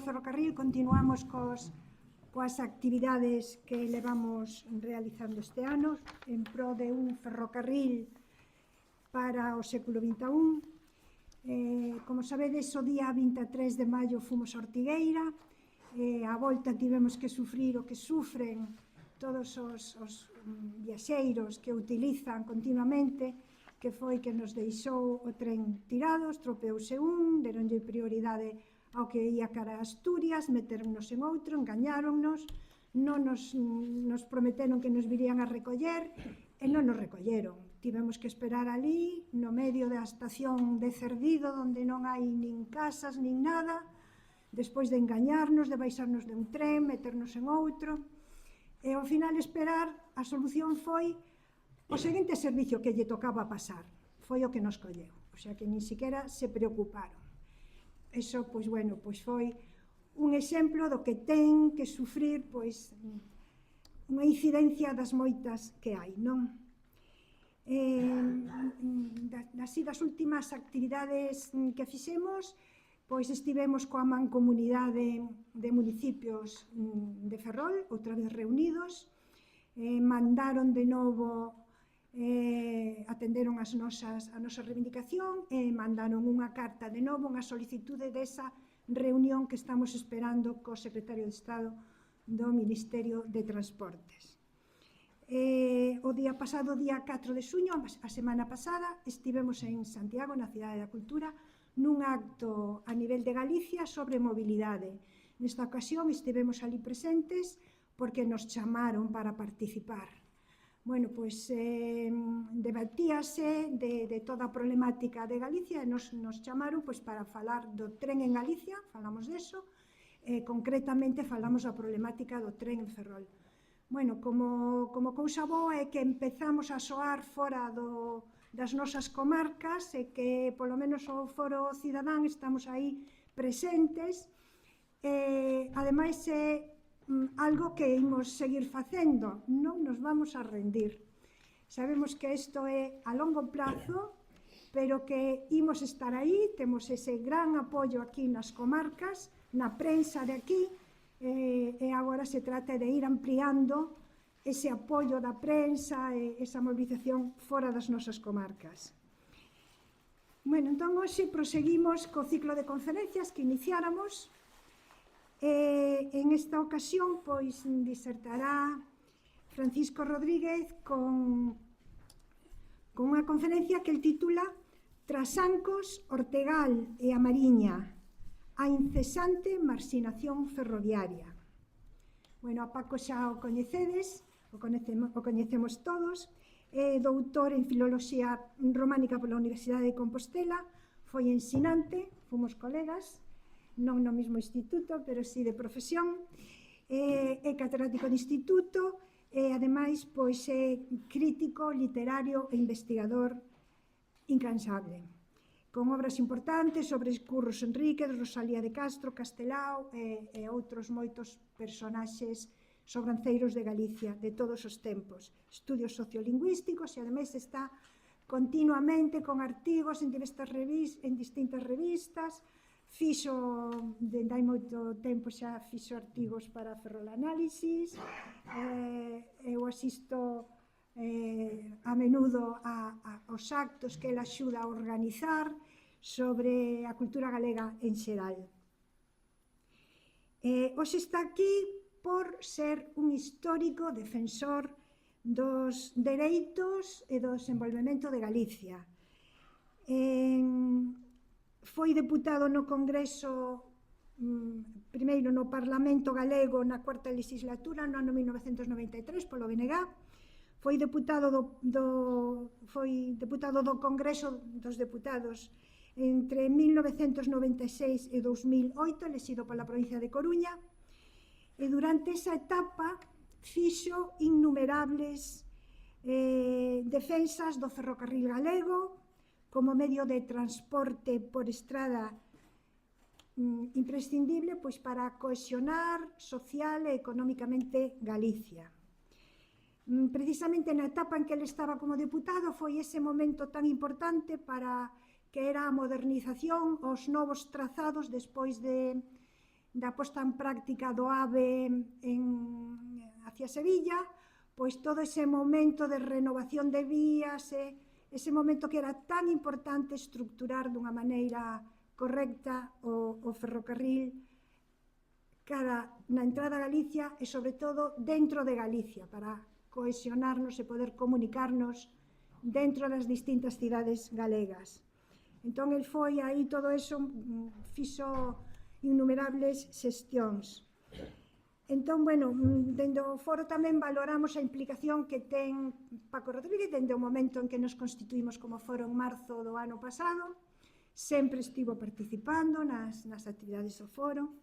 ferrocarril continuamos coas actividades que levamos realizando este ano en pro de un ferrocarril para o século XXI. Como sabedes, o día 23 de maio fomos a Ortigueira, a volta tivemos que sufrir o que sufren todos os viaxeiros que utilizan continuamente, que foi que nos deixou o tren tirado, estropeouse deronlle prioridade ao que ia cara a Asturias, meternos en outro, engañáronnos, non nos prometeron que nos virían a recoller e non nos recolleron. Tivemos que esperar ali, no medio da estación de Cerdido, onde non hai nin casas, nin nada, despois de engañarnos, de baixarnos de un tren, meternos en outro, e ao final esperar, a solución foi o seguinte servicio que lle tocaba pasar, foi o que nos colleu, o sea que nin siquiera se preocuparon. Eso, pois, bueno, pois foi un exemplo do que ten que sufrir, pois, unha incidencia das moitas que hai, non? Así, das últimas actividades que fixemos, pois estivemos coa mancomunidade de municipios de Ferrol, outra vez reunidos, mandaron de novo, atenderon a nosa reivindicación e mandaron unha carta de novo, unha solicitude desa reunión que estamos esperando co secretario de Estado do Ministerio de Transportes. O día pasado, día 4 de xuño, a semana pasada, estivemos en Santiago, na Cidade da Cultura, nun acto a nivel de Galicia sobre mobilidade. Nesta ocasión estivemos ali presentes porque nos chamaron para participar. Bueno, pois debatíase de toda a problemática de Galicia e nos chamaron para falar do tren en Galicia, falamos deso, e concretamente falamos da problemática do tren en Ferrol. Bueno, como cousa boa é que empezamos a soar fora das nosas comarcas e que polo menos o Foro Cidadán estamos aí presentes, ademais é algo que imos seguir facendo, non nos vamos a rendir. Sabemos que isto é a longo plazo, pero que imos estar aí, temos ese gran apoio aquí nas comarcas, na prensa de aquí, e agora se trata de ir ampliando ese apoio da prensa e esa movilización fora das nosas comarcas. Bueno, entón, hoxe proseguimos co ciclo de conferencias que iniciáramos. En esta ocasión, pois, disertará Francisco Rodríguez con unha conferencia que el titula Trasancos, Ortegal e a Mariña, a incesante marxinación ferroviaria. Bueno, a Paco xa o coñecedes, o coñecemos todos, é doutor en Filoloxía Románica pola Universidade de Compostela, foi ensinante, fomos colegas, non no mesmo instituto, pero sí de profesión, é catedrático de instituto e, ademais, pois é crítico literario e investigador incansable, con obras importantes sobre Curros Enríquez, Rosalía de Castro, Castelao e outros moitos personaxes sobranceiros de Galicia de todos os tempos, estudios sociolingüísticos e, ademais, está continuamente con artigos en distintas revistas. Fixo, dende hai moito tempo xa, fixo artigos para Ferrol Análisis, eu asisto a menudo aos actos que ela axuda a organizar sobre a cultura galega en xeral. Hoxe está aquí por ser un histórico defensor dos dereitos e do desenvolvemento de Galicia. Foi deputado no Congreso, primeiro no Parlamento Galego na cuarta legislatura, no ano 1993, polo BNG, foi deputado do Congreso dos Deputados entre 1996 e 2008, elexido pola provincia de Coruña, e durante esa etapa fixo innumerables defensas do ferrocarril galego, como medio de transporte por estrada imprescindible para cohesionar social e económicamente Galicia. Precisamente na etapa en que ele estaba como deputado foi ese momento tan importante para que era a modernización, os novos trazados despois da posta en práctica do AVE hacia Sevilla, pois todo ese momento de renovación de vías, ese momento que era tan importante estructurar dunha maneira correcta o ferrocarril cara na entrada a Galicia e, sobre todo, dentro de Galicia, para cohesionarnos e poder comunicarnos dentro das distintas cidades galegas. Entón, el foi aí, todo eso, fixo innumerables xestións. Entón, bueno, dende o foro tamén valoramos a implicación que ten Paco Rodríguez dende o momento en que nos constituímos como foro en marzo do ano pasado. Sempre estivo participando nas actividades do foro.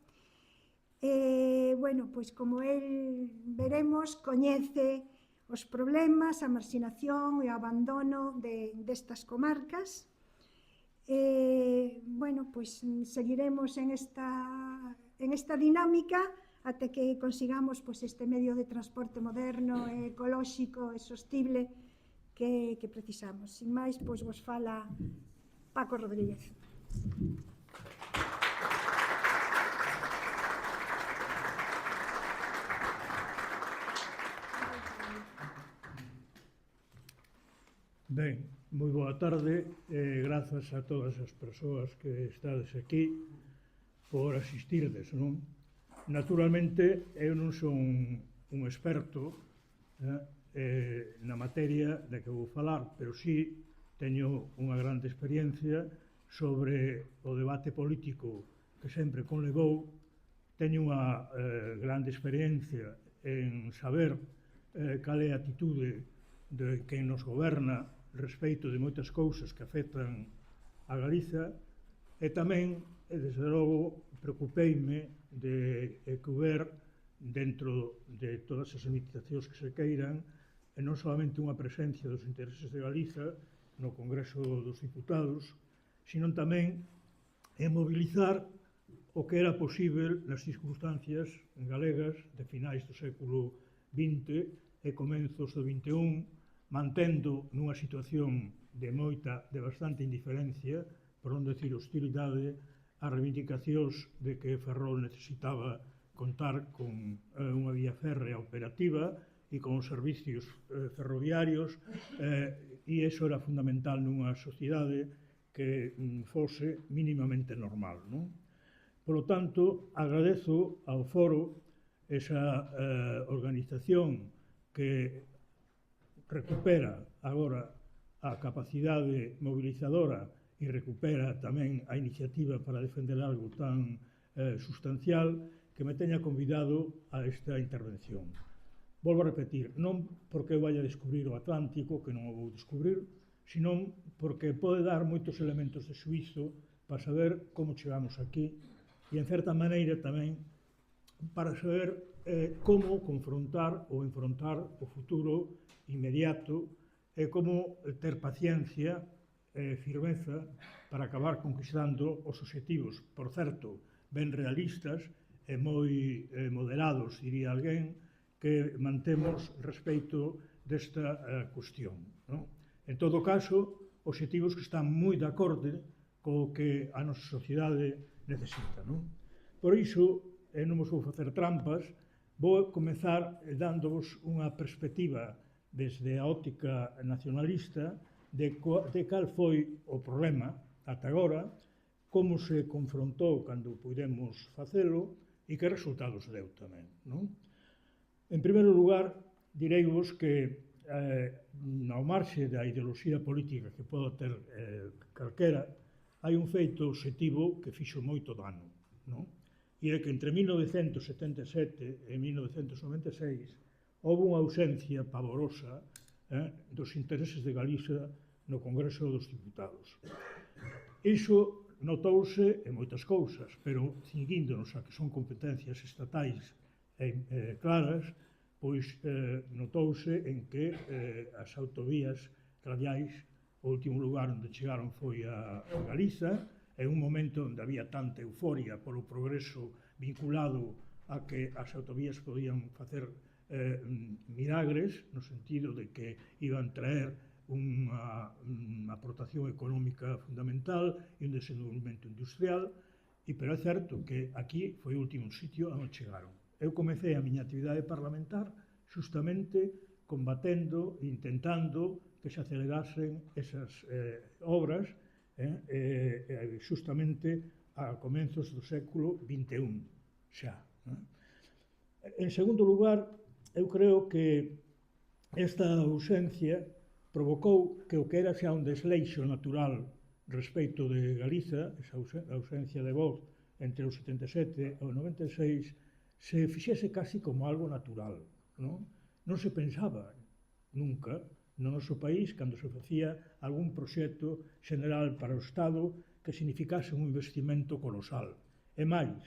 Bueno, pois como el veremos, coñece os problemas, a marxinación e o abandono destas comarcas. Bueno, pois seguiremos en esta dinámica até que consigamos pois, este medio de transporte moderno, ecolóxico e sostible que precisamos. Sin máis, pois vos fala Paco Rodríguez. Ben, moi boa tarde e grazas a todas as persoas que estades aquí por asistirdes, non? Naturalmente, eu non son un experto na materia de que vou falar, pero sí teño unha grande experiencia sobre o debate político que sempre conlevou, teño unha grande experiencia en saber cal é a atitude de quen nos goberna respecto de moitas cousas que afectan a Galiza e tamén, desde logo, preocupeime de ver dentro de todas as limitacións que se queiran e non solamente unha presencia dos intereses de Galiza no Congreso dos Diputados, sino tamén en mobilizar o que era posible nas circunstancias galegas de finais do século XX e comenzos do XXI, mantendo nunha situación de bastante indiferencia, por non decir hostilidade, as reivindicacións de que Ferrol necesitaba contar con unha vía férrea operativa e con os servicios ferroviarios e iso era fundamental nunha sociedade que fose mínimamente normal, non? Por lo tanto, agradezo ao foro esa organización que recupera agora a capacidade mobilizadora e recupera tamén a iniciativa para defender algo tan sustancial que me teña convidado a esta intervención. Volvo a repetir, non porque eu vaya a descubrir o Atlántico, que non o vou descubrir, senón porque pode dar moitos elementos de xuízo para saber como chegamos aquí e, en certa maneira, tamén para saber como confrontar ou enfrontar o futuro inmediato e como ter paciencia e firmeza para acabar conquistando os obxectivos, por certo, ben realistas e moi moderados, diría alguén, que mantemos respecto desta cuestión. En todo caso, obxectivos que están moi de acorde co que a nosa sociedade necesita. Por iso, e non vos vou facer trampas, vou comezar dándovos unha perspectiva desde a óptica nacionalista de cal foi o problema ata agora, como se confrontou cando pudemos facelo e que resultados deu tamén. En primeiro lugar, direivos que ao marxe da ideoloxía política que poda ter calquera, hai un feito obxectivo que fixo moito dano, e é que entre 1977 e 1996 houve unha ausencia pavorosa dos intereses de Galiza no Congreso dos Diputados. Iso notouse en moitas cousas, pero cinguíndonos a que son competencias estatais claras, pois notouse en que as autovías radiais, o último lugar onde chegaron foi a Galiza, en un momento onde había tanta euforia polo progreso vinculado a que as autovías podían facer milagres, no sentido de que iban traer unha aportación económica fundamental e un desenvolvemento industrial, pero é certo que aquí foi o último sitio onde chegaron. Eu comecei a miña actividade parlamentar justamente combatendo, intentando que se acelerasen esas obras justamente a comenzos do século XXI xa. En segundo lugar, eu creo que esta ausencia provocou que o que era xa un desleixo natural respecto de Galiza, esa ausencia de voz entre o 77 e o 96, se fixese casi como algo natural. Non se pensaba nunca no noso país, cando se facía algún proxecto general para o Estado que significase un investimento colosal. E máis,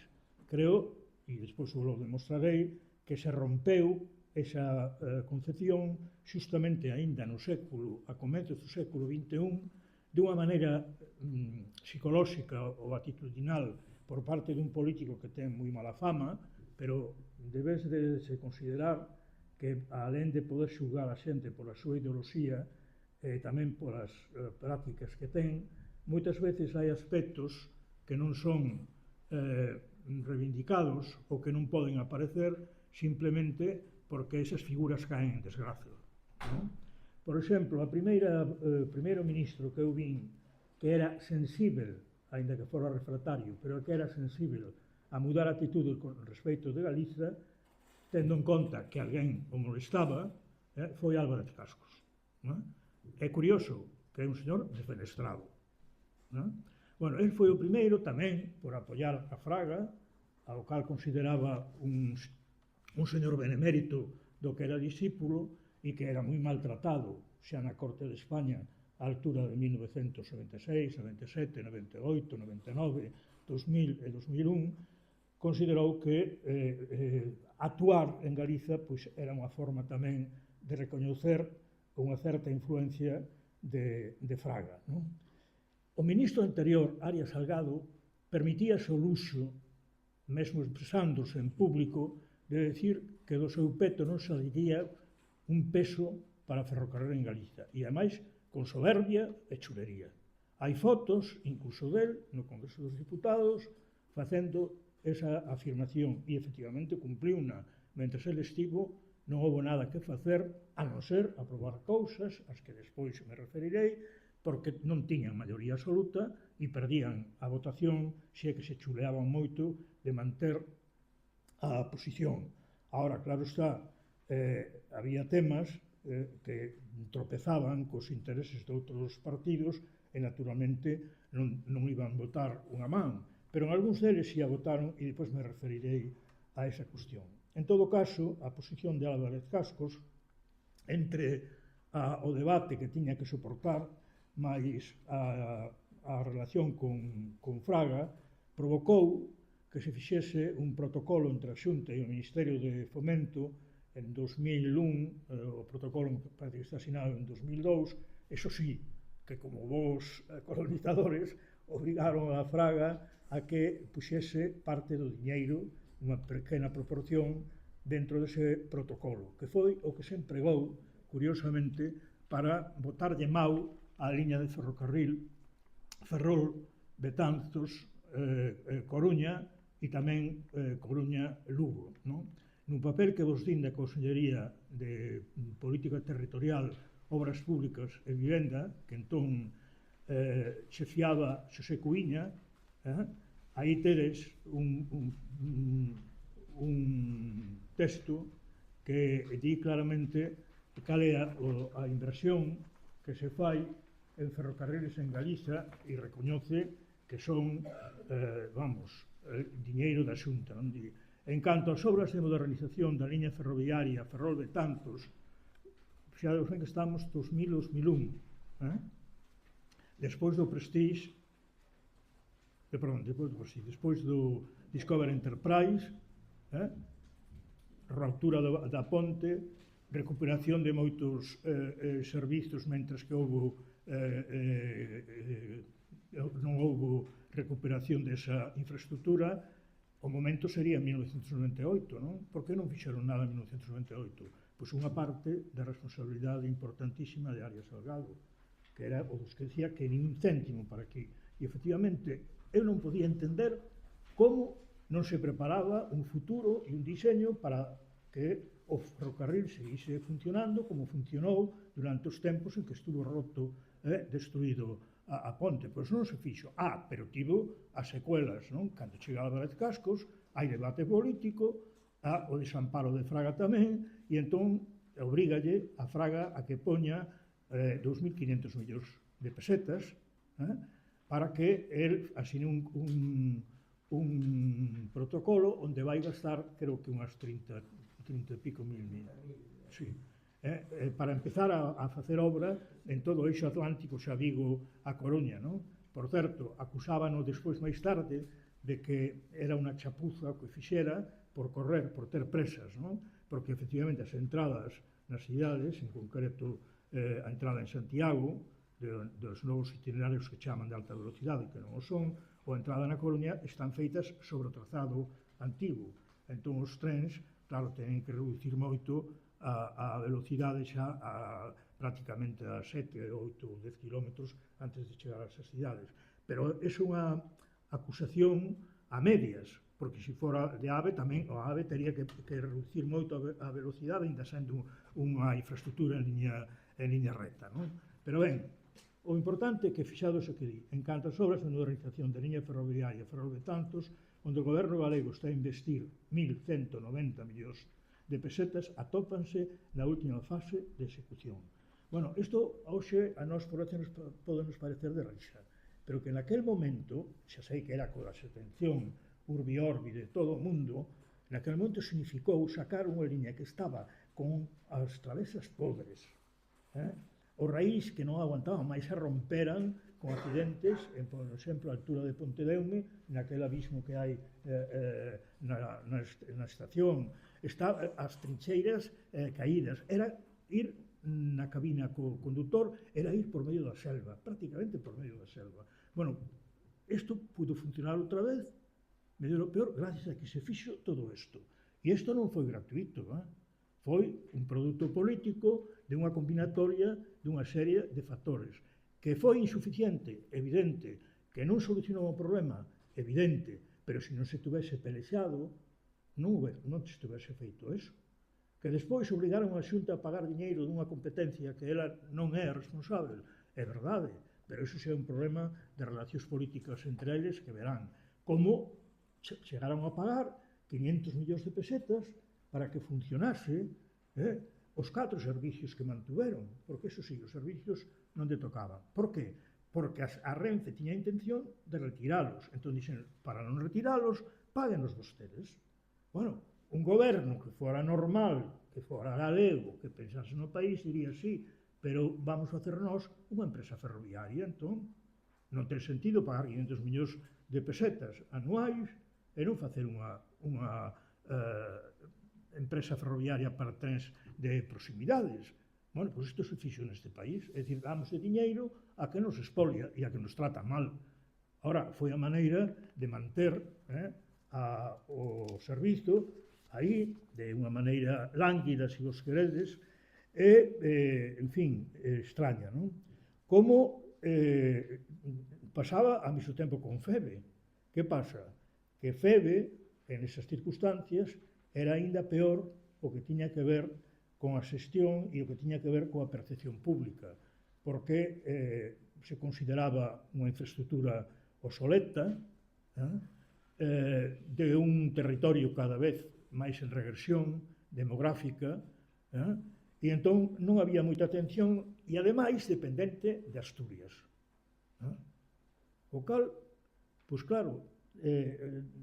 creo, e despois o demostrarei, que se rompeu esa concepción justamente aínda no século, a comezos do século XXI, dunha maneira psicolóxica ou atitudinal por parte dun político que ten moi mala fama, pero debes de se considerar que, alén de poder xulgar a xente pola súa ideoloxía e tamén polas prácticas que ten, moitas veces hai aspectos que non son reivindicados ou que non poden aparecer simplemente porque esas figuras caen en desgracia. Por exemplo, o primeiro ministro que eu vin que era sensível, aínda que fora refractario, pero que era sensível a mudar a actitude con respecto de Galiza, tendo en conta que alguén o molestaba, foi Álvarez Cascos. É curioso que é un señor defenestrado. Bueno, ele foi o primeiro tamén por apoiar a Fraga, ao cal consideraba un señor benemérito do que era discípulo e que era moi maltratado xa na Corte de España á altura de 1996, 97, 98, 99, 2000 e 2001, considerou que actuar en Galiza era unha forma tamén de recoñecer unha certa influencia de Fraga. O ministro anterior, Arias Salgado, permitíase o luxo, mesmo expresándose en público, de decir que do seu peto non saliría un peso para ferrocarril en Galiza, e ademais con soberbia e chulería. Hai fotos, incluso del, no Congreso dos Diputados, facendo esa afirmación, e efectivamente cumpliuna. Mentre ele estivo, non houve nada que facer, a non ser aprobar cousas, as que despois me referirei, porque non tiñan maioría absoluta e perdían a votación, se é que se chuleaban moito de manter a posición. Agora, claro está, había temas que tropezaban cos intereses de outros partidos e, naturalmente, non iban votar unha man, pero en algúns deles xa votaron e depois me referirei a esa cuestión. En todo caso, a posición de Álvarez Cascos entre o debate que tiña que soportar máis a relación con Fraga provocou que se fixese un protocolo entre a Xunta e o Ministerio de Fomento en 2001, o protocolo parece que está asinado en 2002, eso sí, que como vos colonizadores obrigaron a Fraga a que puxese parte do diñeiro, unha pequena proporción, dentro dese protocolo, que foi o que se empregou, curiosamente, para botarlle mau á liña de ferrocarril Ferrol, Betanzos, Coruña e tamén Coruña-Lugo. Nun papel que vos din da Consellería de Política Territorial, Obras Públicas e Vivenda, que entón chefiaba Xosé Cuíña, aí tedes un texto que di claramente cal é a inversión que se fai en ferrocarriles en Galiza e recoñece que son, diñeiro da Xunta. En canto ás obras de modernización da liña ferroviaria Ferrol-Betanzos, xa ven que estamos 2000-2001, despois do Prestige, despois do Discover Enterprise, ruptura da ponte, recuperación de moitos servizos, mentres que non houve recuperación desa infraestructura. O momento sería 1998, non? Por que non fixeron nada en 1998? Pois unha parte da responsabilidade importantísima de Arias Salgado, que era o dos que decía que nin un céntimo para aquí. E, efectivamente, eu non podía entender como non se preparaba un futuro e un diseño para que o ferrocarril seguise funcionando como funcionou durante os tempos en que estuvo roto, destruído a ponte. Pois non se fixo. Pero tivo as secuelas, non? Cando chega Álvarez Cascos, hai debate político, o desamparo de Fraga tamén, e entón obrígalle a Fraga a que poña 2.500 millóns de pesetas para que el asine un protocolo onde vai gastar, creo que unhas 30 e pico mil. Sí. Para empezar a facer obra en todo o eixo atlántico, xa Vigo a Coruña, non? Por certo, acusábano despois máis tarde de que era unha chapuza o que fixera por correr, por ter presas, non? Porque efectivamente as entradas nas cidades, en concreto a entrada en Santiago, dos novos itinerarios que chaman de alta velocidade, que non o son, ou a entrada na Coruña, están feitas sobre o trazado antigo. Entón os trens, claro, teñen que reducir moito a velocidade xa prácticamente a 7, 8 ou 10 kilómetros antes de chegar ás cidades. Pero é unha acusación a medias, porque se fora de AVE tamén o AVE teria que reducir moito a velocidade, ainda sendo unha infraestructura en liña recta, non? Pero ben, o importante é que fixados o que di, en canto as obras de modernización de liña ferroviaria Ferrol de Tantos, onde o goberno galego está a investir 1.190 millóns de pesetas, atópanse na última fase de execución. Bueno, isto hoxe a nós por nos podemos parecer de risa, pero que naquel momento, xa sei que era coa atención urbi orbi de todo o mundo, naquel momento significou sacar unha liña que estaba con as travesas podres, o raíz que non aguantaban máis se romperan con accidentes, por exemplo, a altura de Pontedeume, naquel abismo que hai na estación, as trincheiras caídas. Era ir na cabina co conductor, era ir por medio da selva, prácticamente por medio da selva. Bueno, isto pudo funcionar outra vez, mellor ou peor, gracias a que se fixo todo isto. E isto non foi gratuito, foi un produto político de unha combinatoria dunha serie de factores, que foi insuficiente, evidente, que non solucionou o problema, evidente, pero se non se tivese pelexado, non se tivese feito eso. Que despois obrigaron a Xunta a pagar diñeiro dunha competencia que ela non é responsable, é verdade, pero iso xa é un problema de relacións políticas entre eles que verán como chegaron a pagar 500 millóns de pesetas para que funcionase os 4 servicios que mantuveron, porque eso sí, os servicios non te tocaban. Por qué? Porque a Renfe tiña a intención de retiralos. Entón dixen, para non retiralos, páguenos vostedes. Bueno, un goberno que fora normal, que fora galego, que pensase no país, diría sí, pero vamos a facer nós unha empresa ferroviaria, entón non ten sentido pagar 500 millóns de pesetas anuais e non facer unha empresa ferroviaria para trens de proximidades. Bueno, pois isto se fixo neste país, é dicir, damos de diñeiro a que nos expolia e a que nos trata mal. Ahora, foi a maneira de manter o servizo aí, de unha maneira lánguida, se vos queredes, e, en fin, extraña, non? Como pasaba ao mesmo tempo con FEBE. Que pasa? Que FEBE, en esas circunstancias, era aínda peor o que tiña que ver con a xestión e o que tiña que ver coa percepción pública, porque se consideraba unha infraestructura obsoleta, de un territorio cada vez máis en regresión demográfica, e entón non había moita atención e, ademais, dependente de Asturias. O cal, pois claro,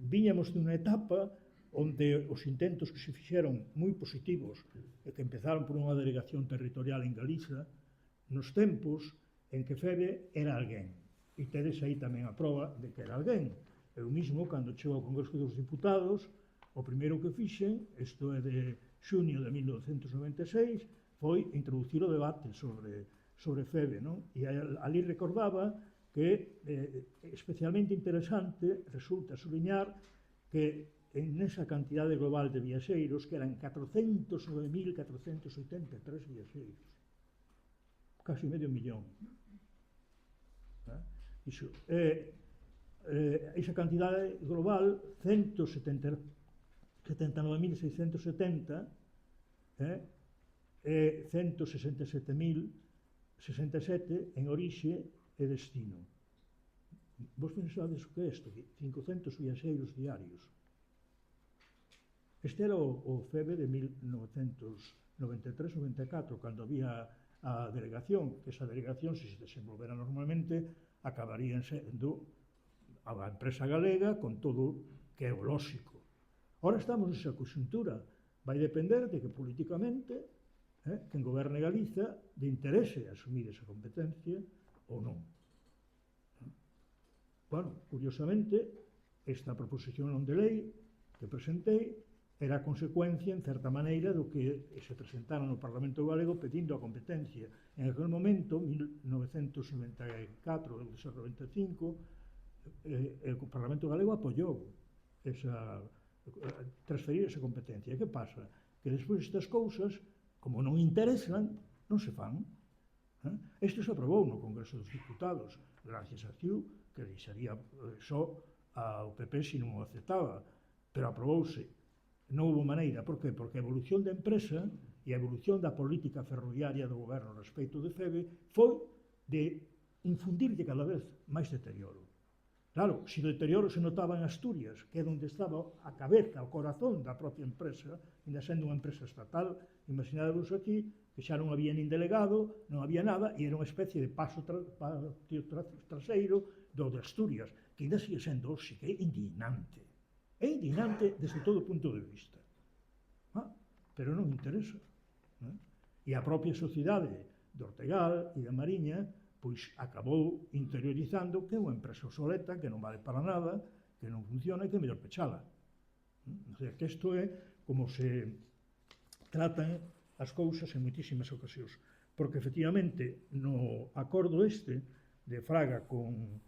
viñamos dunha etapa onde os intentos que se fixeron moi positivos e que empezaron por unha delegación territorial en Galiza, nos tempos en que FEBE era alguén. E tedes aí tamén a proba de que era alguén. Eu mismo, cando chego ao Congreso dos Diputados, o primeiro que fixen, isto é de xunio de 1996, foi introducir o debate sobre FEBE, non? E ali recordaba que especialmente interesante resulta subliñar que en esa cantidade global de viaxeiros, que eran 409.483 viaxeiros, casi medio millón. Iso. esa cantidade global, 179.670, e 167.067 en orixe e destino. Vos pensades o que é isto? 500 viaxeiros diarios. Este era o FEBE de 1993-94, cando había a delegación, que esa delegación, se desenvolvera normalmente, acabarían sendo a empresa galega con todo que é o lóxico. Ora estamos nesa conxuntura. Vai depender de que políticamente quen goberne Galiza de interese asumir esa competencia ou non. Bueno, curiosamente, esta proposición non de lei que presentei era a consecuencia, en certa maneira, do que se presentara no Parlamento Galego pedindo a competencia. En aquel momento, 1994 ou 1995, o Parlamento Galego apoiou transferir esa competencia. Que pasa? Que despois estas cousas, como non interesan, non se fan. Isto se aprobou no Congreso dos Diputados, gracias a CiU, que deixaría só ao PP se non o aceptaba, pero aprobouse. Non houve maneira. Por qué? Porque a evolución da empresa e a evolución da política ferroviaria do goberno respecto de FEBE foi de infundirlle cada vez máis deterioro. Claro, se o deterioro se notaba en Asturias, que é onde estaba a cabeza, o corazón da propia empresa, ainda sendo unha empresa estatal, imaginadevos aquí, que xa non había nin delegado, non había nada, e era unha especie de paso traseiro do de Asturias, que ainda sigue sendo hoxe, que é indignante. É indignante desde todo punto de vista. Pero non interesa. E a propia sociedade de Ortegal e da Mariña pois acabou interiorizando que é unha empresa obsoleta, que non vale para nada, que non funciona e que é mellor pechala. O sea, que isto é como se tratan as cousas en moitísimas ocasións. Porque, efectivamente, no acordo este de Fraga con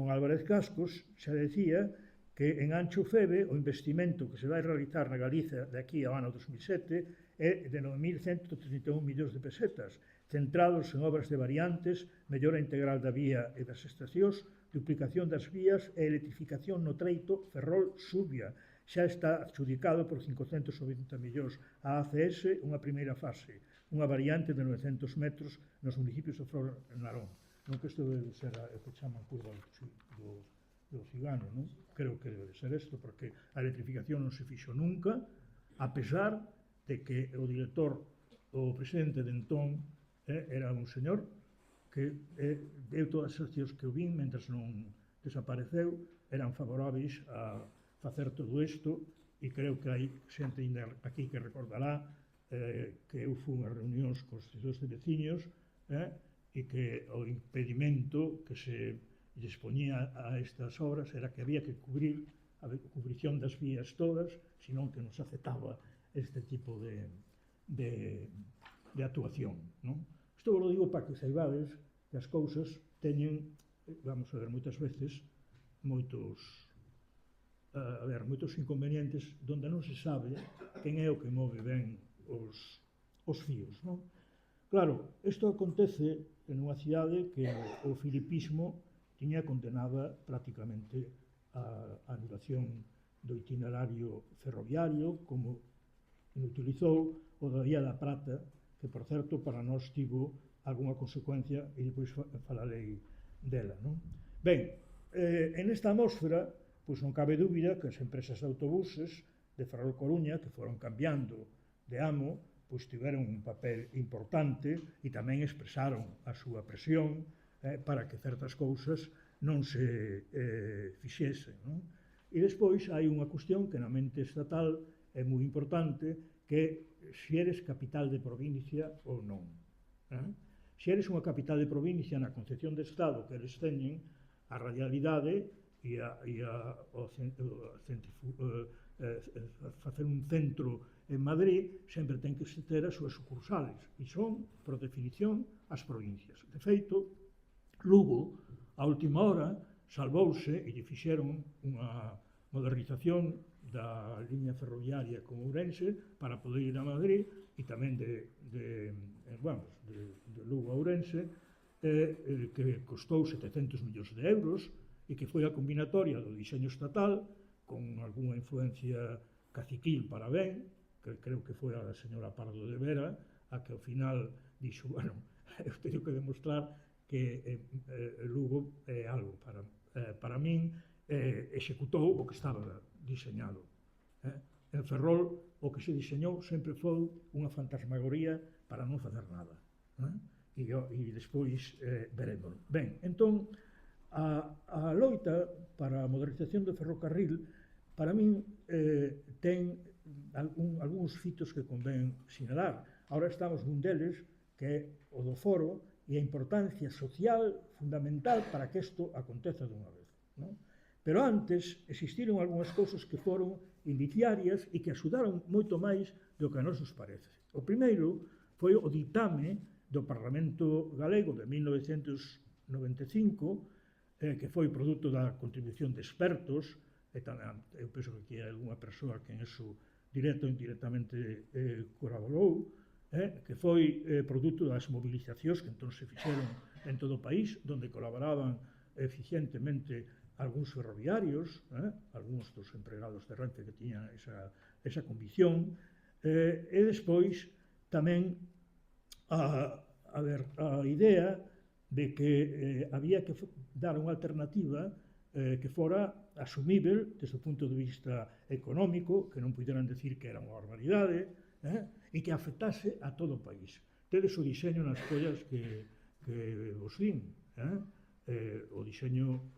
Álvarez Cascos, xa decía que en Ancho FEBE o investimento que se vai realizar na Galiza de aquí ao ano 2007 é de 9.131 millóns de pesetas, centrados en obras de variantes, mellora integral da vía e das estacións, duplicación das vías e electrificación no treito Ferrol-Subia. Xa está adjudicado por 590 millóns a ACS unha primeira fase, unha variante de 900 metros nos municipios de Ferrol e Narón. Non que isto debe ser o que chaman curva do Cigano, non? Creo que debe ser isto, porque a electrificación non se fixo nunca, a pesar de que o director, o presidente de entón, era un señor que deu todas as accións que o vin, mentres non desapareceu, eran favoráveis a facer todo isto, e creo que hai xente aquí que recordará que eu fui a reunións con os asociacións de veciños e que o impedimento que se dispoñía a estas obras era que había que cubrir a cubrición das vías todas, senón que nos aceptaba este tipo de actuación. Isto vos lo digo para que saibades que as cousas teñen, vamos a ver, moitas veces, moitos inconvenientes onde non se sabe quen é o que move ben os fíos. Claro, isto acontece en unha cidade que o filipismo tiña condenada prácticamente a anulación do itinerario ferroviario, como utilizou o da Vía da Prata, que, por certo, para nós tivo algunha consecuencia e depois falarei dela. Ben, en esta atmósfera, pois non cabe dúbida que as empresas de autobuses de Ferrol Coruña, que foron cambiando de amo, pois tiveron un papel importante e tamén expresaron a súa presión para que certas cousas non se fixesen. E despois hai unha cuestión que na mente estatal é moi importante, que se eres capital de provincia ou non. Se eres unha capital de provincia na concepción de Estado que eles teñen, a radialidade e facer un centro en Madrid sempre ten que ter as súas sucursales, e son, por definición, as provincias. De feito, Lugo, a última hora, salvouse e lle fixeron unha modernización da liña ferroviaria con Ourense para poder ir a Madrid, e tamén de Lugo a Ourense, que costou 700 millóns de euros, e que foi a combinatoria do diseño estatal con algunha influencia caciquil para ben, que creo que foi a señora Pardo de Vera, a que ao final dixo, bueno, eu teño que demostrar que Lugo é algo para min, executou o que estaba diseñado. En Ferrol o que se diseñou sempre foi unha fantasmagoría para non facer nada. E despois veremos. Ben, entón, a loita para a modernización do ferrocarril para min ten algúns fitos que convén sinalar. Ahora estamos nun deles que é o do foro e a importancia social fundamental para que isto aconteza dunha vez. Pero antes existiron algunhas cousas que foron indiciarias e que axudaron moito máis do que a nos parece. O primeiro foi o ditame do Parlamento Galego de 1995, que foi produto da contribución de expertos, e tamén, eu penso que aquí hai alguna persoa que en eso directo ou indirectamente colaborou, que foi produto das mobilizacións que entón se fixeron en todo o país, onde colaboraban eficientemente algúns ferroviarios, algúns dos empregados de Renfe que tiñan esa convicción, e despois tamén a idea de que había que dar unha alternativa que fora asumível desde o punto de vista económico, que non puderan decir que era unha barbaridade, e que afectase a todo o país. Tedes o diseño nas follas que vos din, o diseño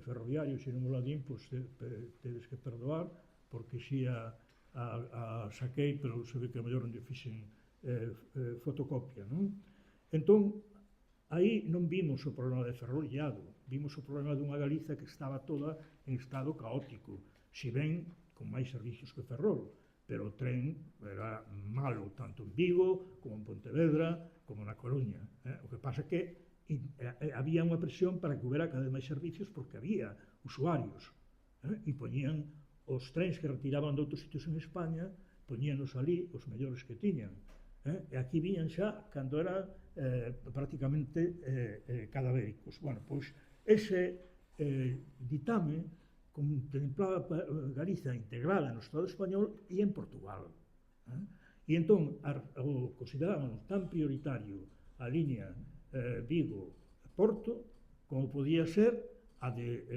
ferroviario, se non o ladín, pois tedes que perdoar, porque si a saquei, pero se ve que a mellor non lle fixen fotocopia, non? Entón, aí non vimos o problema de Ferrol illado, vimos o problema dunha Galiza que estaba toda en estado caótico, si ben con máis servicios que Ferrol, pero o tren era malo, tanto en Vigo, como en Pontevedra, como na Coruña. O que pasa é que había unha presión para que houbera cada vez máis servicios porque había usuarios, e poñían os trens que retiraban de outros sitios en España, poñíanos ali os mellores que tiñan. E aquí viñan xa cando era prácticamente cadavéricos. Bueno, pois ese ditame contemplaba Galiza integrada no Estado español e en Portugal. E entón considerábamos tan prioritario a liña Vigo-Porto como podía ser a de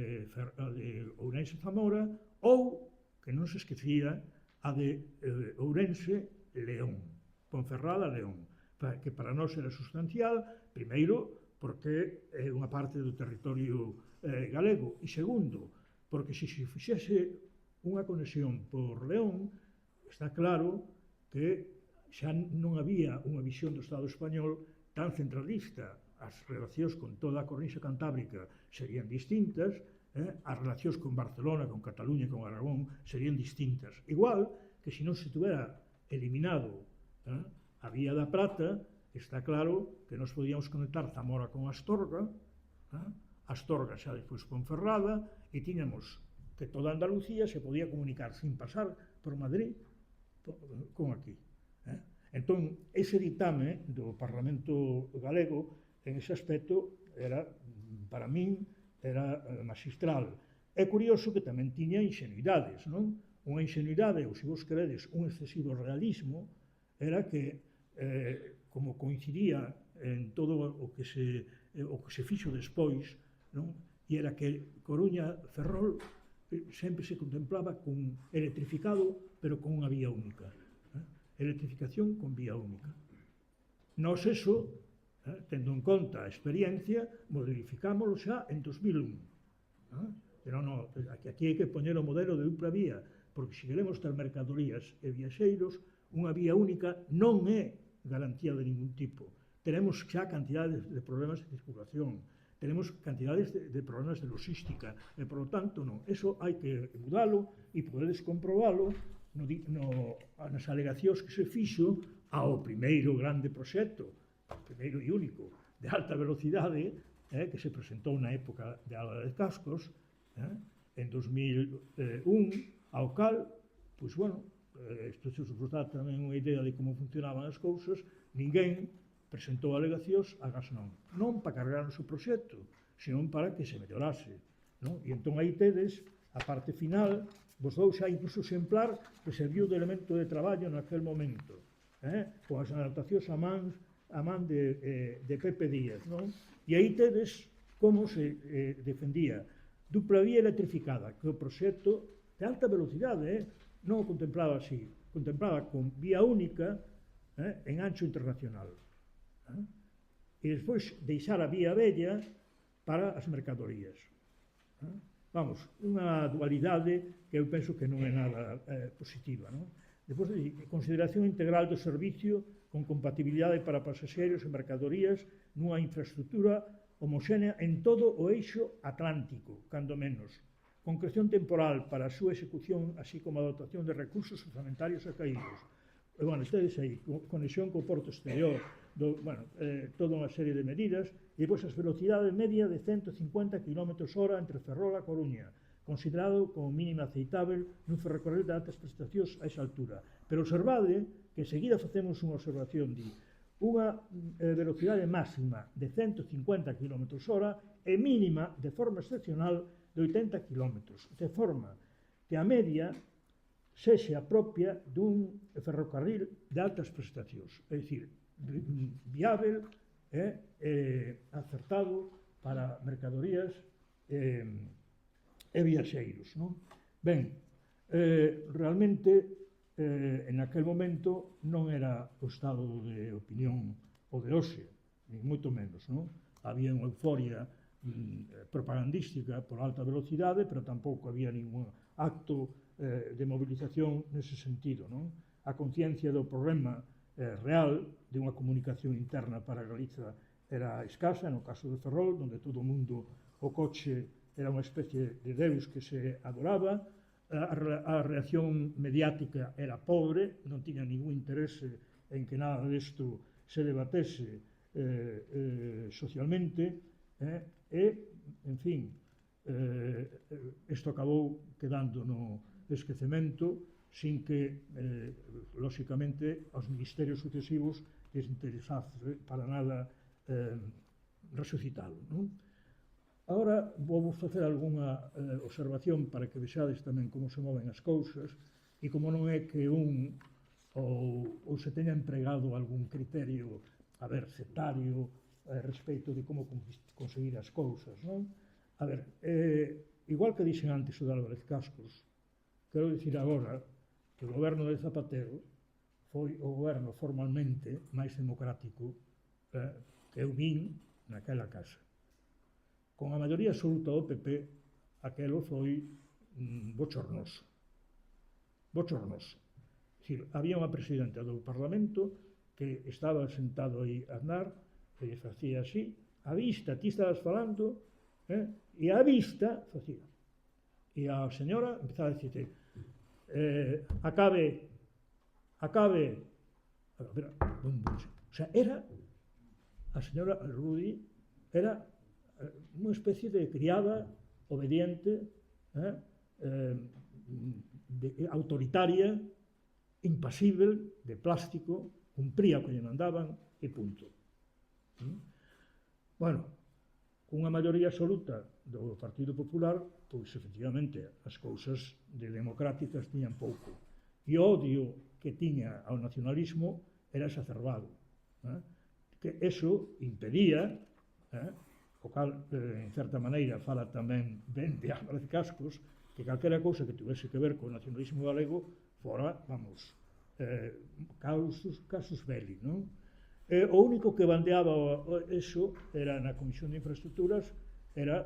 Ourense-Zamora ou, que non se esquecía, a de Ourense-León, Ponferrada-León, que para nós era sustancial, primeiro, porque é unha parte do territorio galego, e segundo, porque se fixese unha conexión por León, está claro que xa non había unha visión do Estado español tan centralista. As relacións con toda a cornixa cantábrica serían distintas, as relacións con Barcelona, con Cataluña e con Aragón serían distintas. Igual que se non se tuviera eliminado a Vía da Prata, está claro que nos podíamos conectar Zamora con Astorga, Astorga xa despois Ponferrada, e tiñamos que toda Andalucía se podía comunicar sin pasar por Madrid con aquí. Entón, ese ditame do Parlamento Galego en ese aspecto era, para min, era magistral. É curioso que tamén tiña ingenuidades, non? Unha ingenuidade, ou se vos queredes, un excesivo realismo, era que, como coincidía en todo o que se fixo despois, non? E era que Coruña-Ferrol sempre se contemplaba con electrificado, pero con unha vía única. Electrificación con vía única. Nós eso, tendo en conta a experiencia, modificámoslo xa en 2001. Pero non, aquí hai que poñer o modelo de dupla vía, porque se queremos ter mercadorías e viaxeiros, unha vía única non é garantía de ningún tipo. Tenemos xa cantidades de problemas de circulación, tenemos cantidades de problemas de logística, e, por lo tanto, non. Eso hai que mudalo e podedes comprobalo nas alegacións que se fixo ao primeiro grande proxecto, primeiro e único, de alta velocidade, que se presentou na época de Alba de Cascos, en 2001, ao cal, pois, bueno, isto se vos dá tamén unha idea de como funcionaban as cousas, ninguén presentou alegacións, agás non para cargar o seu proxecto, senón para que se mellorase. non? E entón aí tedes a parte final, vos dou xa incluso exemplar que serviu de elemento de traballo naquel momento, con as anotacións a man de Pepe Díaz, non? E aí tedes como se defendía dupla vía electrificada, que o proxecto de alta velocidade non o contemplaba así, contemplaba con vía única en ancho internacional. E despois deixar a vía bella para as mercadorías. Vamos, unha dualidade que eu penso que non é nada positiva. Depois, consideración integral do servicio con compatibilidade para pasaxeros e mercadorías nunha infraestructura homoxénea en todo o eixo atlántico, cando menos. Concreción temporal para a súa execución, así como a dotación de recursos orzamentarios acaídos. E, bueno, tedes aí, conexión co porto exterior, toda unha serie de medidas, e depois a velocidade media de 150 km/h entre Ferrol e Coruña, considerado como mínima aceitável nun ferrocarril de altas prestacións a esa altura. Pero observade que enseguida facemos unha observación, unha velocidade máxima de 150 km/h e mínima, de forma excepcional, de 80 km, de forma que a media sexa propia dun ferrocarril de altas prestacións, é dicir, viável e acertado para mercadorías e viaxeiros. Ben, realmente, en aquel momento non era o estado de opinión o de hoxe, ni moito menos. Había unha euforia propagandística por alta velocidade, pero tampouco había ningún acto de movilización nese sentido. A conciencia do problema real de unha comunicación interna para Galiza era escasa, no caso de Ferrol, onde todo o mundo, o coche era unha especie de deus que se adoraba, a reacción mediática era pobre, non tiña ningún interese en que nada desto se debatese socialmente, e, en fin, isto acabou quedando no esquecemento sin que, lóxicamente, aos ministerios sucesivos les interesase para nada resucitalo. Agora vou facer algunha observación para que vexades tamén como se moven as cousas e como non é que ou se teña empregado algún criterio, sectario, respecto de como conseguir as cousas. Igual que dixen antes o de Álvarez Cascos, quero dicir agora que o goberno de Zapatero foi o goberno formalmente máis democrático que eu vin naquela casa. Con a maioría absoluta do PP, aquelo foi bochornoso. Bochornoso. Había unha presidenta do Parlamento que estaba sentado aí a Aznar, e facía así, a vista, ti estabas falando, e a vista facía. E a señora empezaba a dicirte, acabe, o sea, era, a señora Rudi, era unha especie de criada obediente, autoritaria, impasível, de plástico, cumpría o que lle mandaban e punto. Bueno, cunha maioría absoluta do Partido Popular, pois, efectivamente, as cousas de democráticas tiñan pouco. E o odio que tiña ao nacionalismo era exacerbado. Que eso impedía, o cal, en certa maneira, fala tamén ben de Álvarez Cascos, que calquera cousa que tivese que ver co nacionalismo galego fora, vamos, casus belli, non? O único que bandeaba eso era na Comisión de Infraestructuras, era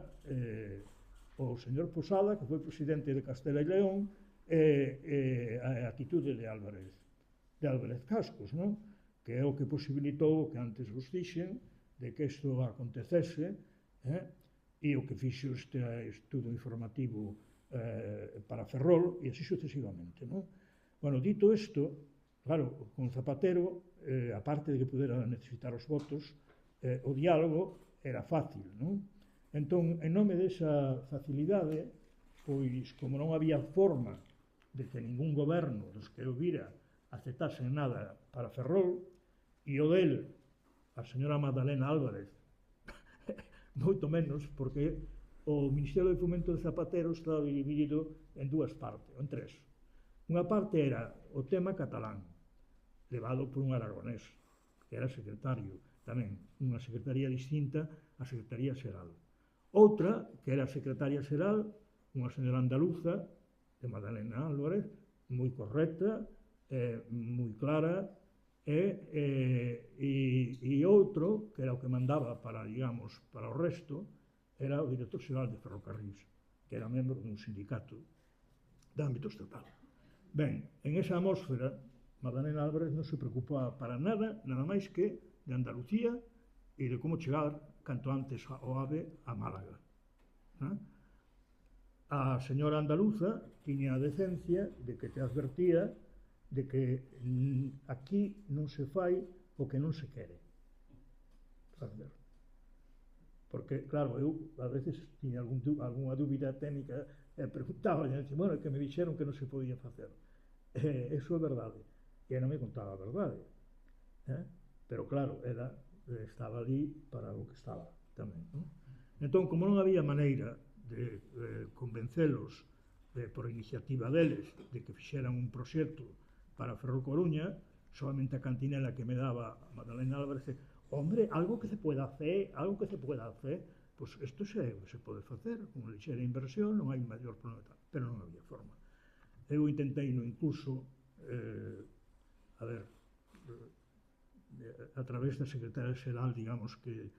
o señor Posada, que foi presidente de Castela e León, e a actitude de Álvarez Cascos, non? Que é o que posibilitou o que antes vos dixen, de que isto acontecese, e o que fixo este estudo informativo para Ferrol, e así sucesivamente. Bueno, dito isto, claro, con Zapatero, aparte de que pudera necesitar os votos, o diálogo era fácil, non? Entón, en nome desa facilidade, pois, como non había forma de que ningún goberno dos que eu vira aceptasen nada para Ferrol, e o del, a señora Magdalena Álvarez, moito menos, porque o Ministerio de Fomento de Zapatero estaba dividido en dúas partes, en tres. Unha parte era o tema catalán, levado por un aragonés, que era secretario, tamén unha secretaría distinta á Secretaría Xeral. Outra, que era a secretaria xeral, unha señora andaluza, de Madalena Álvarez, moi correcta, moi clara, e outro, que era o que mandaba para, digamos, para o resto, era o director xeral de Ferrocarrís, que era membro dun sindicato de ámbito estatal. Ben, en esa atmósfera, Madalena Álvarez non se preocupaba para nada máis que de Andalucía e de como chegar canto antes ao AVE a Málaga. A señora andaluza tiña a decencia de que te advertía de que aquí non se fai o que non se quere facer. Porque, claro, eu a veces tiña algunha dúbida técnica e preguntaba, e dicía, bueno, que me dixeron que non se podía facer. Eso é verdade. E non me contaba a verdade. Pero, claro, estaba ali para o que estaba tamén. Entón, como non había maneira de convencelos por iniciativa deles de que fixeran un proxecto para Ferrol Coruña, solamente a cantinela que me daba Madalena Álvarez, hombre, algo que se pueda hacer, pois isto xa é o que se pode facer, con lixera inversión, non hai maior problema, pero non había forma. Eu intentei no incluso, a través da secretaria xeral, digamos, que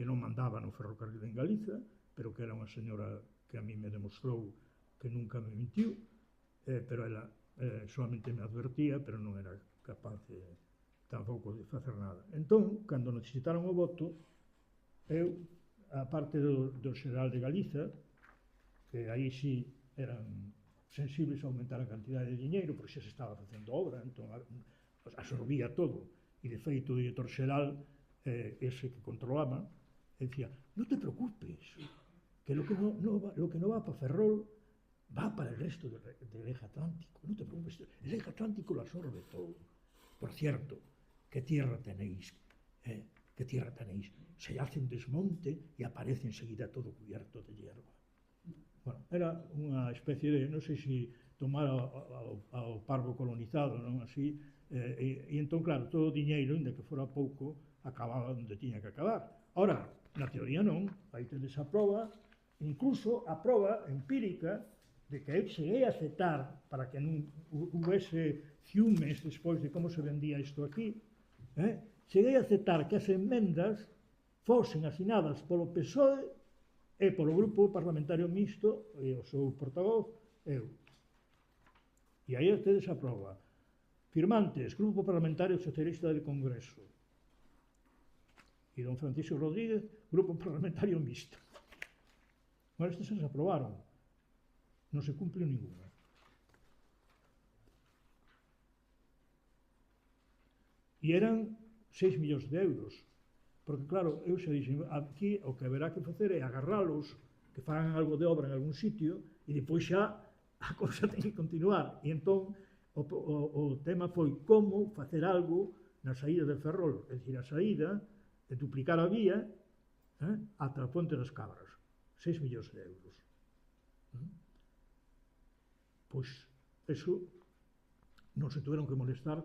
non mandaba no ferrocarril en Galiza, pero que era unha señora que a mí me demostrou que nunca me mentiu, pero ela solamente me advertía, pero non era capaz tampouco de facer nada. Entón, cando necesitaron o voto, eu, a parte do xeral de Galiza, que aí sí eran sensibles a aumentar a cantidade de diñeiro, porque xa se estaba facendo obra, entón absorbía todo, e de feito o director xeral, ese que controlaba, decía, non te preocupes, que lo que no va para Ferrol va para el resto del eje atlántico, no te preocupes, el eje atlántico lo absorbe todo. Por cierto, ¿qué tierra tenéis? ¿Qué tierra tenéis? Se hace un desmonte y aparece enseguida todo cubierto de hierba. Bueno, era unha especie de, non sei se tomar ao parvo colonizado, non así, e entón, claro, todo o diñeiro, ainda que fora pouco, acababa onde tiña que acabar. Ora, na teoría non, aí tedes a proba, incluso a proba empírica de que eu cheguei a aceptar para que non houvese ciúmes despois de como se vendía isto aquí, cheguei a aceptar que as enmendas fosen asinadas polo PSOE e polo grupo parlamentario mixto e o seu portavoz, eu. E aí tedes a proba. Firmantes, Grupo Parlamentario Socialista del Congreso. E don Francisco Rodríguez, Grupo Parlamentario Mixto. Bueno, estes se aprobaron. Non se cumple ninguna. E eran 6 millóns de euros. Porque, claro, eu xa dixen, aquí o que haberá que facer é agarralos, que fagan algo de obra en algún sitio, e depois xa a cousa ten que continuar. E entón, o tema foi como facer algo na saída de Ferrol, é dicir, a saída de duplicar a vía ata a Ponte das Cabras. 6 millóns de euros. Pois, eso non se tuveron que molestar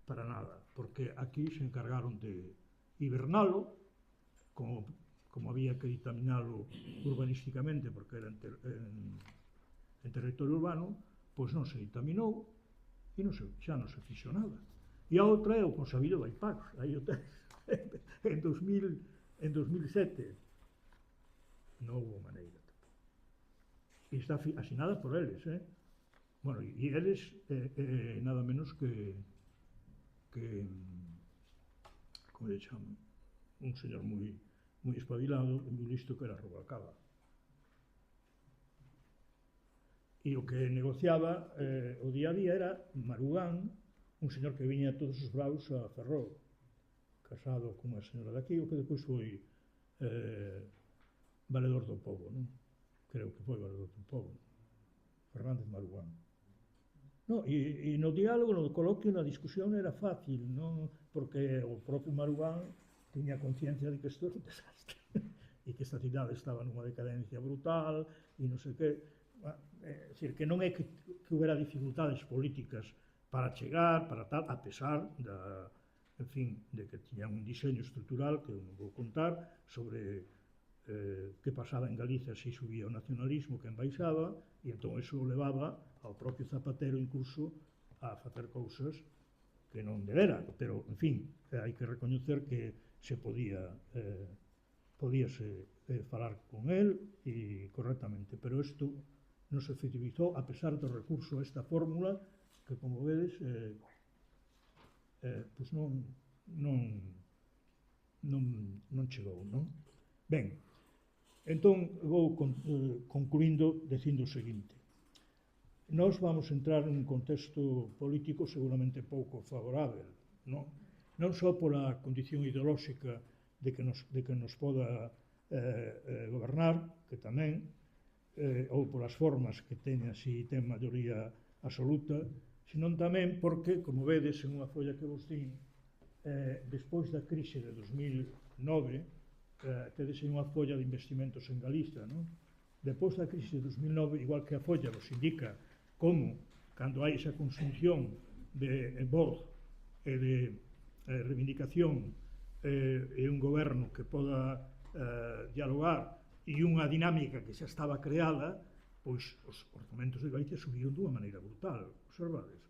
para nada, porque aquí se encargaron de hibernalo, como había que dictaminalo urbanísticamente, porque era en territorio urbano, pois non se dictaminou e xa non se fixo nada. E a outra é o consabido da IPAX, aí o ten, en 2007. Non houve maneira. E está asinada por eles, Bueno, e eles, nada menos que como le chamo, un señor moi espabilado e moi listo que era Rubalcaba. E o que negociaba o día a día era Marugán, un señor que viña todos os braus a Ferrol, casado con unha señora daqui, o que depois foi valedor do povo, non? Creo que foi valedor do povo, Fernández Marugán. No, e no diálogo, no coloquio, na discusión era fácil, non? Porque o propio Marugán tiña conciencia de que isto era un desastre. e que esta cidade estaba nunha decadencia brutal e non sei que. É dicir, que non é que houbera dificultades políticas para chegar, para tal, a pesar da, en fin, de que tiñan un diseño estrutural que eu non vou contar sobre que pasaba en Galicia se subía o nacionalismo, que baixaba, e entón eso levaba ao propio Zapatero incluso a facer cousas que non deberan, pero, en fin, hai que recoñecer que se podíase falar con el e correctamente, pero isto non se efectivizou a pesar do recurso a esta fórmula que, como vedes, pois non chegou, non? Ben, entón vou concluindo dicindo o seguinte. Nós vamos entrar nun contexto político seguramente pouco favorável, non só pola condición ideolóxica de que nos poda gobernar, que tamén, ou polas formas que ten maioría absoluta, senón tamén porque, como vedes en unha folla que vos din, despois da crise de 2009, tedes unha folla de investimentos en Galiza, non? Despois da crise de 2009, igual que a folla vos indica como, cando hai esa consunción de voz e de reivindicación e un goberno que poda dialogar e unha dinámica que xa estaba creada, pois os orzamentos de Galicia subiron dunha maneira brutal, observades.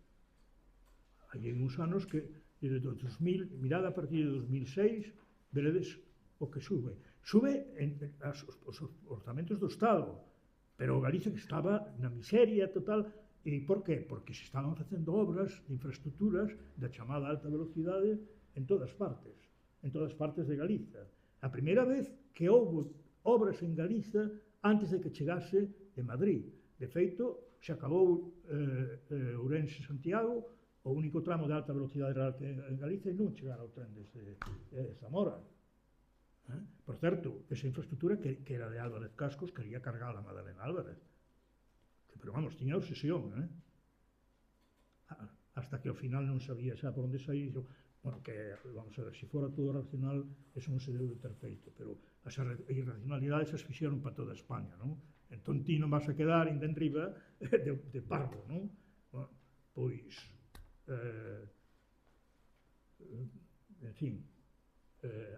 Hai uns anos que, desde 2000, mirad a partir de 2006, veredes o que sube. Sube os orzamentos do Estado, pero Galicia que estaba na miseria total. E por qué? Porque se estaban facendo obras de infraestructuras da chamada alta velocidade en todas partes de Galiza. A primeira vez que houve obras en Galiza antes de que chegase de Madrid. De feito, se acabou Ourense-Santiago, o único tramo de alta velocidade real que en Galicia, e non chegar ao tren desde Zamora. Por certo, esa infraestructura que era de Álvarez Cascos quería cargar a Madalena Álvarez. Pero vamos, tiña obsesión, hasta que ao final non sabía xa por onde sair. Bueno, que, vamos a ver, se fora todo racional, eso non se debe ter feito, pero as irracionalidades as fixeron para toda España, non? Entón ti non vas a quedar ainda en riba de parvo, non? Bueno, pois, en fin,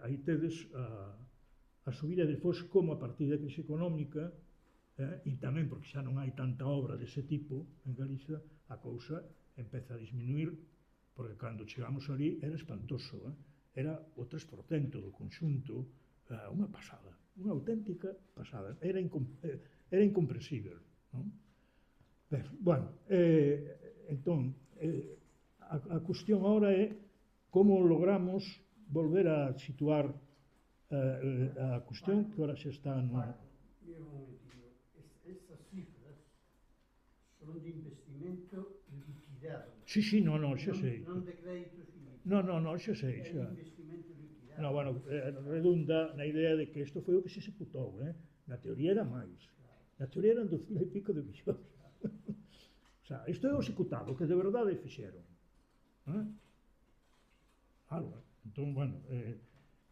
aí tedes a subida despois como a partir da crise económica, e tamén porque xa non hai tanta obra dese tipo en Galicia, a cousa empeza a disminuir, porque cando chegamos ali era espantoso, era o 3% do conxunto, unha pasada, unha auténtica pasada, era incomprensible, non? Bueno, entón, a cuestión agora é como logramos volver a situar a cuestión que agora xa está no... Estas cifras son de investimento liquidado. Sí, no, xa sei. Non de créditos ilimitados. No, xa sei. É investimento liquidado. No, bueno, redunda na idea de que isto foi o que se executou, Na teoría era máis. Na teoría eran 2.000 e pico de millóns. O sea, isto é o executado, que de verdade fixeron. Claro, entón, bueno,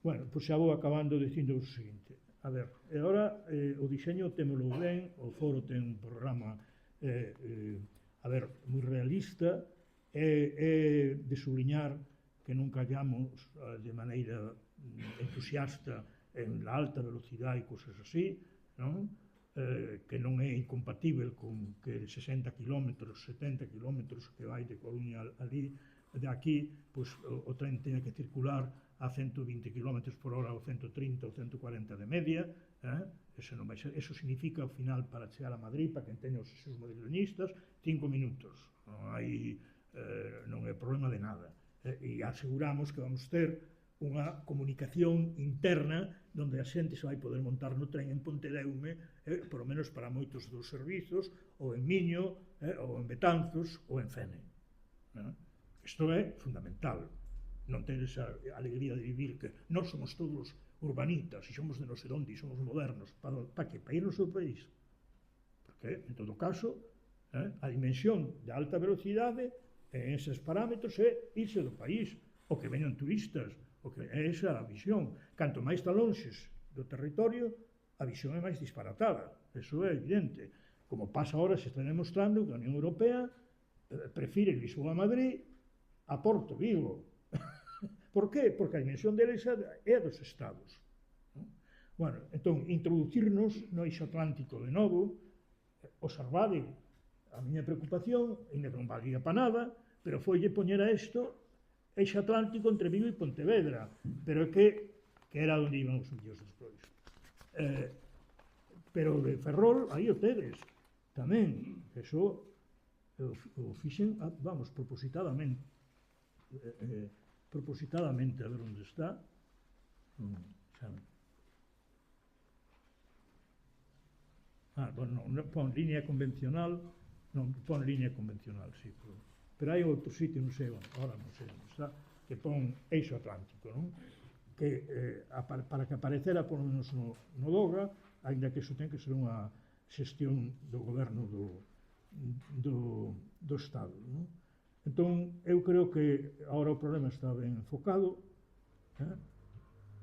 pois xa vou acabando dicindo o seguinte. A ver, e agora o diseño témolo ben, o foro ten un programa moi realista, é de subliñar que non callamos de maneira entusiasta en la alta velocidade e cousas así, non? Que non é incompatible con que 60 km, 70 km que vai de Coruña ali, de aquí, pois o tren teña que circular a 120 km por hora ou 130 ou 140 de media, eso significa, ao final, para chegar a Madrid, para quen teña os seus madrileñistas, 5 minutos. Non é problema de nada. E aseguramos que vamos ter unha comunicación interna onde a xente se vai poder montar no tren en Pontedeume, por lo menos para moitos dos servizos, ou en Miño, ou en Betanzos, ou en Fene. Isto é fundamental. Non ter esa alegría de vivir que nós somos todos urbanitas e somos de non sei onde e somos modernos. Para que? Para ir ao seu país. Porque, en todo caso, a dimensión de alta velocidade en eses parámetros é irse do país, o que veñan turistas, o que é esa a visión. Canto máis talonxes do territorio, a visión é máis disparatada. Eso é evidente. Como pasa ahora, se está demostrando que a Unión Europea prefire Lisboa a Madrid a Porto, Vigo. Por qué? Porque a dimensión deles é a dos Estados. Bueno, entón, introducirnos no eixo atlántico de novo, observade a miña preocupación, ainda non valía para nada, pero foille poñer a isto eixo atlántico entre Vigo e Pontevedra, pero é que era onde iban os millóns despois. Pero de Ferrol, aí o tedes, tamén, eso o fixen, vamos, propositadamente, a ver onde está, bueno, non pon línea convencional, sí, pero hai outro sitio, non sei, ahora non sei onde está, que pon eixo atlántico, non? Que para que aparecera por lo menos no DOGA, ainda que iso ten que ser unha xestión do goberno do Estado, non? Entón, eu creo que agora o problema está ben enfocado,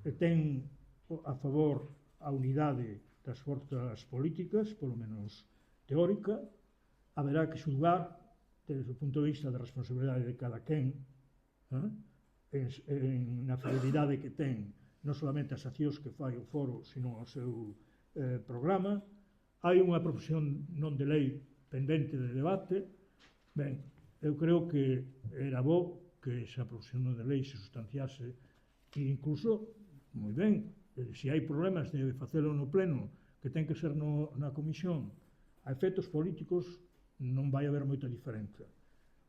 e ten a favor a unidade das forzas políticas, polo menos teórica. Haberá que xulgar desde o punto de vista da responsabilidade de cada quen, na fidelidade que ten non solamente as accións que fai o foro, sino ao seu programa. Hai unha proposición non de lei pendente de debate. Ben, eu creo que era bo que esa proposición non de lei se sustanciase e incluso, moi ben, se hai problemas de facelo no pleno, que ten que ser na comisión, a efectos políticos non vai haber moita diferenza.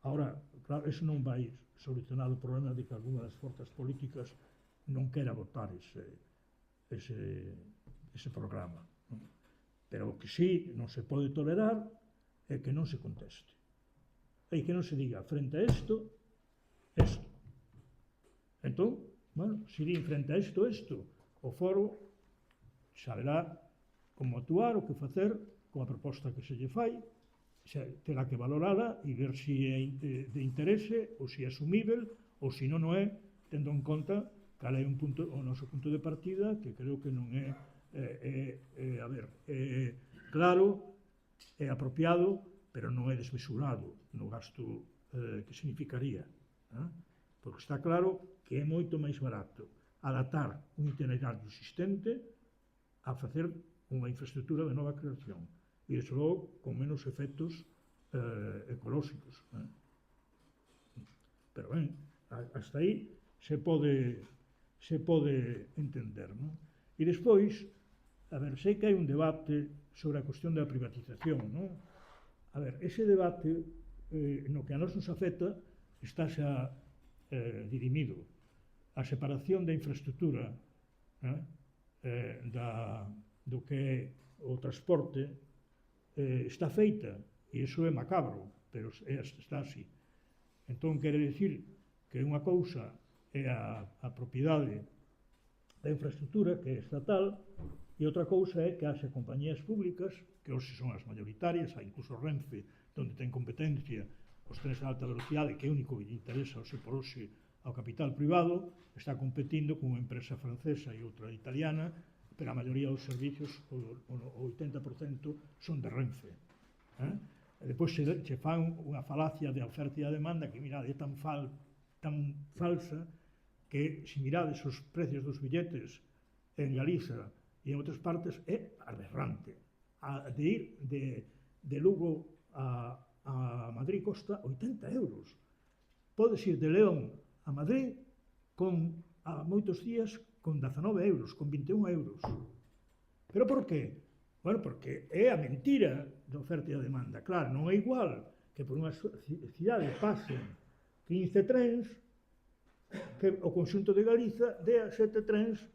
Ahora, claro, eso non vai solucionar o problema de que algunha das forzas políticas non quera votar ese programa. Pero o que sí non se pode tolerar é que non se conteste. E que non se diga, frente a isto. Entón, bueno, se di frente a isto, o foro saberá como actuar, o que facer coa proposta que se lle fai, terá que valorala e ver se é de interese ou se é asumível ou se non é, tendo en conta cal é o noso punto de partida, que creo que non é claro, é apropiado, pero non é desmesurado no gasto que significaría. Porque está claro que é moito máis barato adaptar un itinerario existente a facer unha infraestructura de nova creación e, desde logo, con menos efectos ecolóxicos. Pero ben, hasta aí se pode entender, non? E despois, a ver, sei que hai un debate sobre a cuestión da privatización, non? A ver, ese debate, no que a nos afecta, está xa dirimido. A separación da infraestructura do que é o transporte está feita, e iso é macabro, pero está así. Entón, quere dicir que unha cousa é a propiedade da infraestructura, que é estatal, e outra cousa é que haxe compañías públicas, que hoxe son as maioritarias, hai incluso Renfe, onde ten competencia os trens de alta velocidade, que é o único que lle interesa hoxe por hoxe ao capital privado, está competindo con unha empresa francesa e outra italiana, pero a maioría dos servicios, o 80%, son de Renfe. E depois se fan unha falacia de oferta e a demanda que, mirade, é tan falsa que, se mirades os precios dos billetes en Galiza e en outras partes, é aberrante. De ir de Lugo a Madrid costa 80 euros. Podes ir de León a Madrid a moitos días con 19 euros, con 21 euros. Pero por qué? Bueno, porque é a mentira da oferta e a demanda. Claro, non é igual que por unha cidade pasen 15 trens que o conxunto de Galiza dea 7 trens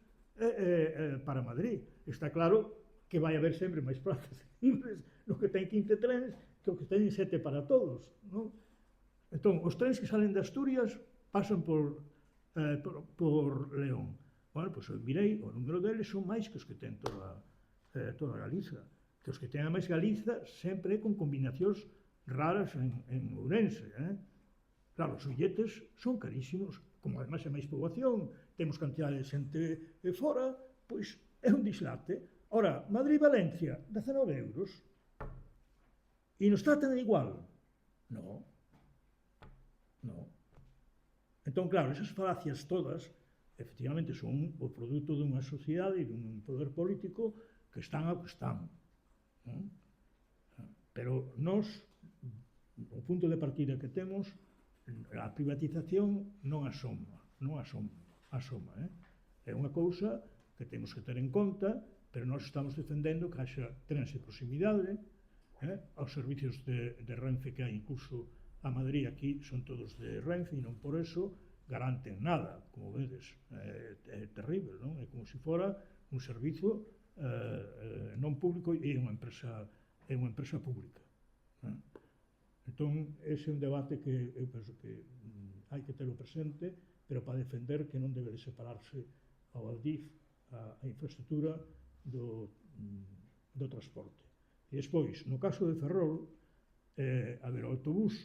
para Madrid. Está claro que vai haber sempre máis plazas libres no que ten 15 trens que o que teñen 7 para todos, non? Entón, os trens que salen de Asturias pasan por León. Bueno, pois eu mirei, o número deles son máis que os que ten toda Galiza. Que os que ten a máis Galiza sempre con combinacións raras en Ourense. Claro, os billetes son carísimos, como ademais é máis poboación, temos cantidade de xente de fora, pois é un dislate. Ora, Madrid-Valencia, 19 euros. E nos tratan igual. No. Entón, claro, esas falacias todas, efectivamente, son o produto dunha sociedade e dun poder político que están ao que están. Non? Pero nós, o punto de partida que temos, a privatización non asoma. É unha cousa que temos que ter en conta, pero nós estamos defendendo que haxa trens de proximidade, aos servicios de Renfe que hai incluso a Madrid aquí son todos de Renfe e non por eso garanten nada, como vedes, é terrible, non? É como se fora un servizo non público e é unha empresa pública. Entón, ese é un debate que eu penso que hai que telo presente, pero para defender que non debe de separarse ao Adif, a infraestructura do transporte. E despois, no caso de Ferrol, a ver, o autobús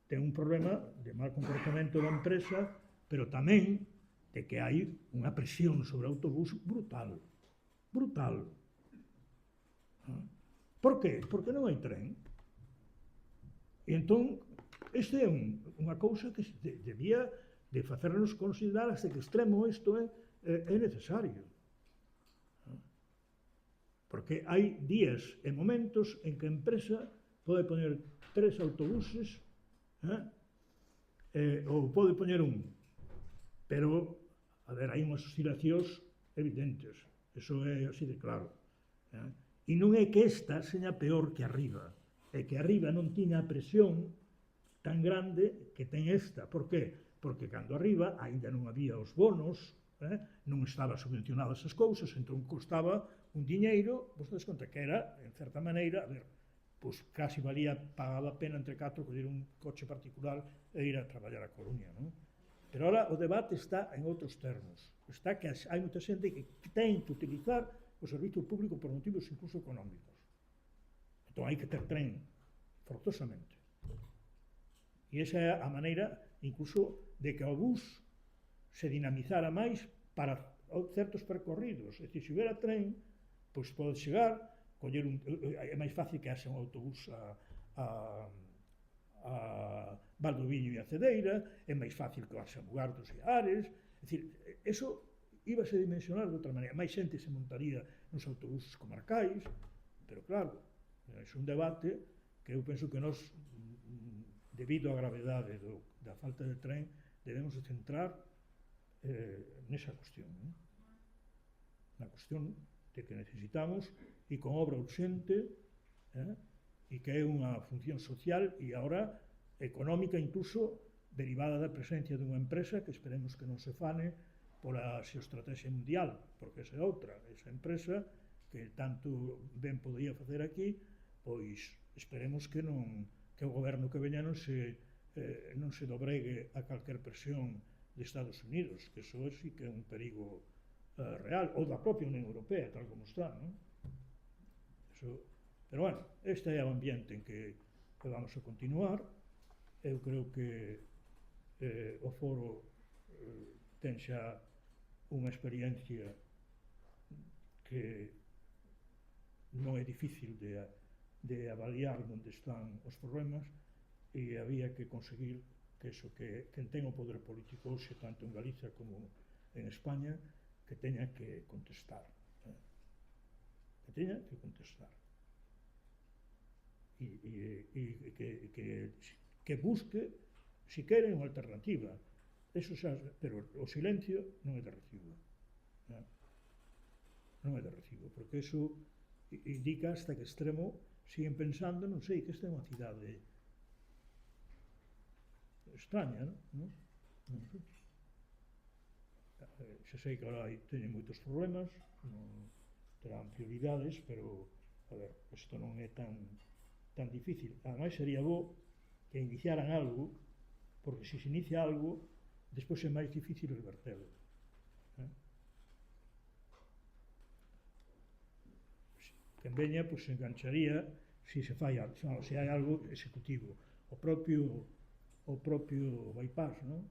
ten un problema de mal comportamento da empresa, pero tamén de que hai unha presión sobre o autobús brutal. Por qué? Porque non hai tren. E entón, este é unha cousa que debía de facernos considerar hasta que extremo isto é necesario. Porque hai días e momentos en que a empresa pode poñer 3 autobuses ou pode poñer un. Pero, a ver, hai unhas oscilacións evidentes. Eso é así de claro. E non é que esta seña peor que arriba. É que arriba non tiña a presión tan grande que ten esta. Por qué? Porque cando arriba ainda non había os bonos, non estaban subvencionadas as cousas, entón costaba un diñeiro, vos des conta que era, en certa maneira, a ver, pois casi pagaba a pena entre 4 coller un coche particular e ir a traballar a Coruña, non? Pero ahora o debate está en outros termos. Está que hai moita xente que ten que utilizar o servicio público por motivos incluso económicos. Entón hai que ter tren, forzosamente. E esa é a maneira, incluso, de que o bus se dinamizara máis para certos percorridos. É dicir, se hubiera tren, pois pode chegar, é máis fácil que haxa un autobús a Valdoviño e a Cedeira, é máis fácil que haxa Mugardos e Ares, é dicir, eso íbase a dimensionar de outra maneira, máis xente se montaría nos autobuses comarcais, pero claro, é un debate que eu penso que nós, debido á gravedade da falta de tren, debemos de centrar nesa cuestión, na cuestión de que necesitamos e con obra urxente e que é unha función social e agora económica incluso derivada da presencia dunha empresa que esperemos que non se fane pola xeoestrategia mundial, porque esa é outra, esa empresa que tanto ben podría facer aquí, pois esperemos que o goberno que veña non se dobregue a calquer presión de Estados Unidos, que eso sí que é un perigo real, ou da propia Unión Europea, tal como está, non? Pero, bueno, este é o ambiente en que vamos a continuar. Eu creo que o foro ten xa unha experiencia que non é difícil de avaliar onde están os problemas e había que conseguir que quen ten o poder político hoxe, tanto en Galicia como en España, que teña que contestar. E que busque, se quere, unha alternativa. Eso xa, pero o silencio non é de recibo. Non é de recibo, porque eso indica hasta que extremo siguen pensando, non sei, que esta é unha cidade extraña, non? Non sei. Xa sei que agora teñen moitos problemas, non terán prioridades, pero, a ver, isto non é tan difícil. Ademais, sería bo que iniciaran algo, porque se inicia algo, despois é máis difícil revertelo. Quen veña, pois, se engancharía se hai algo executivo. O propio bypass, non?